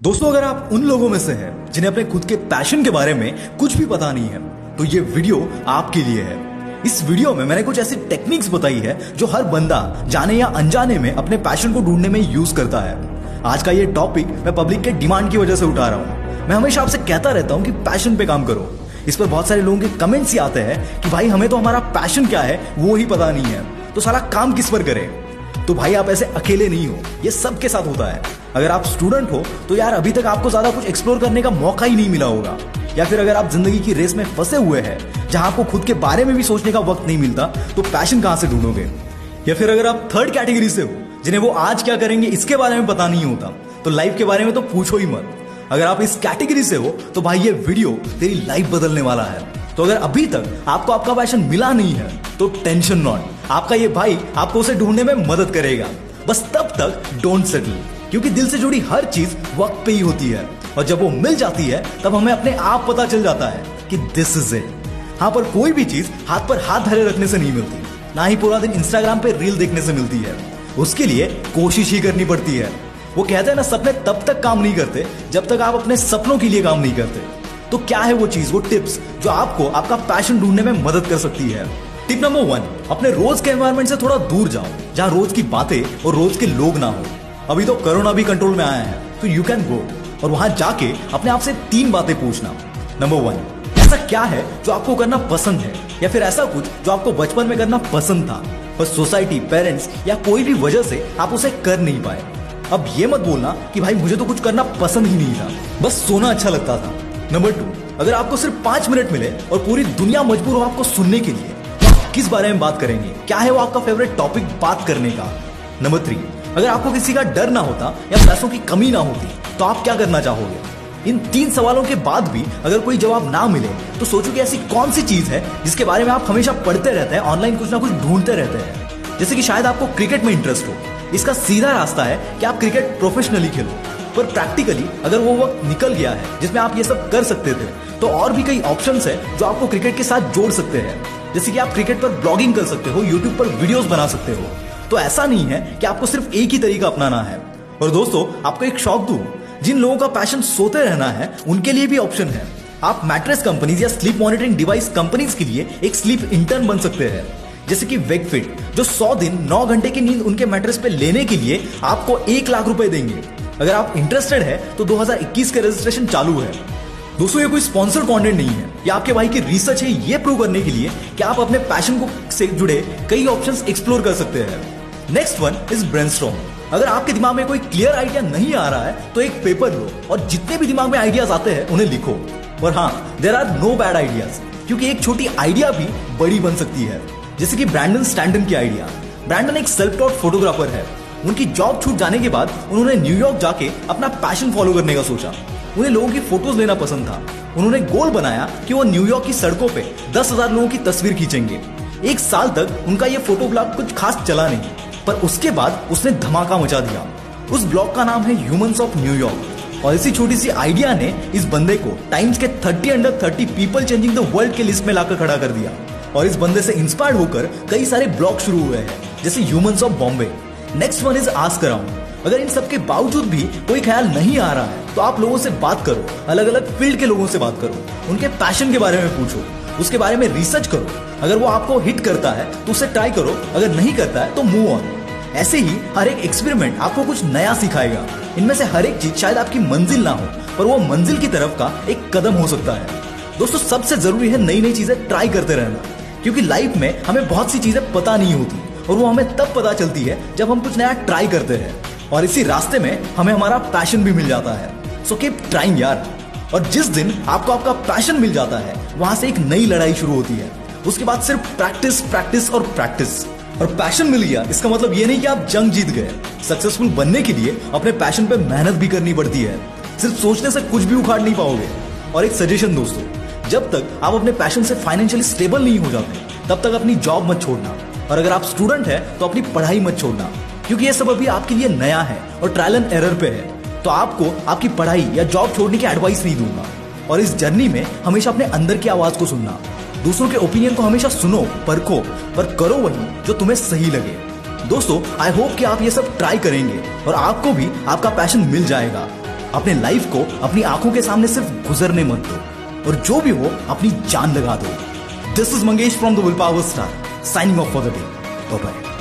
दोस्तों, अगर आप उन लोगों में से हैं जिन्हें अपने खुद के पैशन के बारे में कुछ भी पता नहीं है, तो ये वीडियो आपके लिए है। इस वीडियो में मैंने कुछ ऐसी टेक्निक्स बताई है जो हर बंदा जाने या अनजाने में अपने पैशन को ढूंढने में यूज करता है। आज का ये टॉपिक मैं पब्लिक के डिमांड की वजह से उठा रहा हूँ। मैं हमेशा आपसे कहता रहता हूँ कि पैशन पे काम करो। इस पर बहुत सारे लोगों के कमेंट्स ही आते हैं कि भाई हमें तो हमारा पैशन क्या है वो ही पता नहीं है, तो सारा काम किस पर करें। तो भाई आप ऐसे अकेले नहीं हो, ये सबके साथ होता है। अगर आप स्टूडेंट हो तो यार अभी तक आपको ज्यादा कुछ एक्सप्लोर करने का मौका ही नहीं मिला होगा, या फिर अगर आप जिंदगी की रेस में फंसे हुए हैं जहां आपको खुद के बारे में भी सोचने का वक्त नहीं मिलता, तो पैशन कहां से ढूंढोगे। या फिर अगर आप थर्ड कैटेगरी से हो जिन्हें वो आज क्या करेंगे इसके बारे में पता नहीं होता, तो लाइफ के बारे में तो पूछो ही मत। अगर आप इस कैटेगरी से हो तो भाई ये वीडियो तेरी लाइफ बदलने वाला है। तो अगर अभी तक आपको आपका पैशन मिला नहीं है तो टेंशन नॉट, आपका ये भाई आपको उसे ढूंढने में मदद करेगा। बस तब तक डोंट सेटल, क्योंकि दिल से जुड़ी हर चीज वक्त पे ही होती है, और जब वो मिल जाती है तब हमें अपने आप पता चल जाता है कि दिस इज इट। हाँ, पर कोई भी चीज हाथ पर हाथ धरे रखने से नहीं मिलती, ना ही पूरा दिन इंस्टाग्राम पे रील देखने से मिलती है। उसके लिए कोशिश ही करनी पड़ती है। वो कहते हैं ना, सपने तब तक काम नहीं करते जब तक आप अपने सपनों के लिए काम नहीं करते। तो क्या है वो चीज, वो टिप्स जो आपको आपका पैशन ढूंढने में मदद कर सकती है। टिप नंबर 1, अपने रोज के एनवायरनमेंट से थोड़ा दूर जाओ, जहां रोज की बातें और रोज के लोग ना हो। अभी तो कोरोना भी कंट्रोल में आया है, तो यू कैन गो और वहां जाके अपने आप से 3 बातें पूछना। नंबर 1, ऐसा क्या है जो आपको करना पसंद है, या फिर ऐसा कुछ जो आपको बचपन में करना पसंद था, पर सोसाइटी, पेरेंट्स या कोई भी वजह से आप उसे कर नहीं पाए। अब ये मत बोलना कि भाई मुझे तो कुछ करना पसंद ही नहीं था, बस सोना अच्छा लगता था। नंबर 2, अगर आपको सिर्फ 5 मिनट मिले और पूरी दुनिया मजबूर हो आपको सुनने के लिए, तो आप किस बारे में बात करेंगे? क्या है वो आपका फेवरेट टॉपिक बात करने का? नंबर 3, अगर आपको किसी का डर ना होता या पैसों की कमी ना होती, तो आप क्या करना चाहोगे? इन 3 सवालों के बाद भी अगर कोई जवाब ना मिले, तो सोचो कि ऐसी कौन सी चीज है जिसके बारे में आप हमेशा पढ़ते रहते हैं, ऑनलाइन कुछ ना कुछ ढूंढते रहते हैं। जैसे कि शायद आपको क्रिकेट में इंटरेस्ट हो। इसका सीधा रास्ता है कि आप क्रिकेट प्रोफेशनली खेलो, पर प्रैक्टिकली अगर वो वक्त निकल गया है जिसमें आप ये सब कर सकते थे, तो और भी कई ऑप्शंस है जो आपको क्रिकेट के साथ जोड़ सकते हैं। जैसे कि आप क्रिकेट पर ब्लॉगिंग कर सकते हो, यूट्यूब पर वीडियोस बना सकते हो। तो ऐसा नहीं है कि आपको सिर्फ एक ही तरीका अपनाना है। और दोस्तों, आपको एक शौक दूं, जिन लोगों का पैशन सोते रहना है उनके लिए भी ऑप्शन है। आप मैट्रेस कंपनीज या स्लीप मॉनिटरिंग डिवाइस कंपनीज के लिए एक स्लीप इंटर्न बन सकते हैं, जैसे कि वेकफिट, जो 100 दिन 9 घंटे की नींद उनके मैट्रेस पे लेने के लिए आपको 1 लाख रुपए देंगे। अगर आप इंटरेस्टेड है तो 2021 के रजिस्ट्रेशन चालू है। दोस्तों, ये कोई स्पॉन्सर कंटेंट नहीं है, ये आपके भाई की रिसर्च है ये प्रूव करने के लिए कि आप अपने पैशन को से जुड़े कई ऑप्शंस एक्सप्लोर कर सकते हैं। Next one is brainstorm. अगर आपके दिमाग में कोई क्लियर आइडिया नहीं आ रहा है तो एक पेपर लो और जितने भी दिमाग में आइडियाज आते हैं उन्हें लिखो। और हाँ, there are no bad ideas, क्योंकि एक छोटी आइडिया भी बड़ी बन सकती है। जैसे कि ब्रैंडन स्टैंटन की आइडिया। ब्रैंडन एक सेल्फ टॉट फोटोग्राफर है। उनकी जॉब छूट जाने के बाद उन्होंने न्यूयॉर्क जाके अपना पैशन फॉलो करने का सोचा। उन्हें लोगों की फोटोज लेना पसंद था। उन्होंने गोल बनाया कि वो न्यूयॉर्क की सड़कों पे 10,000 लोगों की तस्वीर खींचेंगे। 1 साल तक उनका ये फोटो ब्लॉग कुछ खास चला नहीं, पर उसके बाद उसने धमाका मचा दिया। उस ब्लॉग का नाम है ह्यूमंस ऑफ न्यूयॉर्क। और इसी छोटी सी आइडिया ने इस बंदे को टाइम्स के 30 under 30 people changing the world के लिस्ट में लाकर खड़ा कर दिया। और इस बंदे से इंस्पायर्ड होकर कई सारे ब्लॉग शुरू हुए हैं, जैसे humans of Bombay. Next one is ask around. अगर इन सब के बावजूद भी कोई ख्याल नहीं आ रहा है तो आप लोगों से बात करो, अलग अलग फील्ड के लोगों से बात करो, उनके पैशन के बारे में पूछो, उसके बारे में रिसर्च करो। अगर वो आपको हिट करता है तो उसे ट्राई करो, अगर नहीं करता है तो मूव ऑन। ऐसे ही हर एक एक्सपेरिमेंट आपको कुछ नया सिखाएगा। इनमें से हर एक चीज शायद आपकी मंजिल ना हो, पर वो मंजिल की तरफ का एक कदम हो सकता है। दोस्तों, सबसे जरूरी है नई नई चीजें ट्राई करते रहना, क्योंकि लाइफ में हमें बहुत सी चीजें पता नहीं होती और वो हमें तब पता चलती है जब हम कुछ नया ट्राई करते हैं, और इसी रास्ते में हमें हमारा पैशन भी मिल जाता है। सो कीप ट्राइंग यार। और जिस दिन आपको आपका पैशन मिल जाता है, वहां से एक नई लड़ाई शुरू होती है। उसके बाद सिर्फ प्रैक्टिस, प्रैक्टिस और प्रैक्टिस। और पैशन मिल गया इसका मतलब ये नहीं कि आप जंग जीत गए। सक्सेसफुल बनने के लिए अपने पैशन पे मेहनत भी करनी पड़ती है। सिर्फ सोचने से कुछ भी उखाड़ नहीं पाओगे। और एक सजेशन दोस्तों, जब तक आप अपने पैशन से फाइनेंशियली स्टेबल नहीं हो जाते, तब तक अपनी जॉब मत छोड़ना। और अगर आप स्टूडेंट है तो अपनी पढ़ाई मत छोड़ना, क्योंकि ये सब अभी आपके लिए नया है और ट्रायल एंड एरर पे है। तो आपको आपकी पढ़ाई या जॉब छोड़ने की एडवाइस नहीं दूंगा। और इस जर्नी में हमेशा अपने अंदर की आवाज को सुनना। दूसरों के ओपिनियन को हमेशा सुनो, परखो, पर करो वही जो तुम्हें सही लगे। दोस्तों, आई होप कि आप ये सब ट्राई करेंगे और आपको भी आपका पैशन मिल जाएगा। अपने लाइफ को अपनी आंखों के सामने सिर्फ गुजरने मत दो, और जो भी हो अपनी जान लगा दो। This is Mangesh from the will power star, signing off for the day. Bye bye.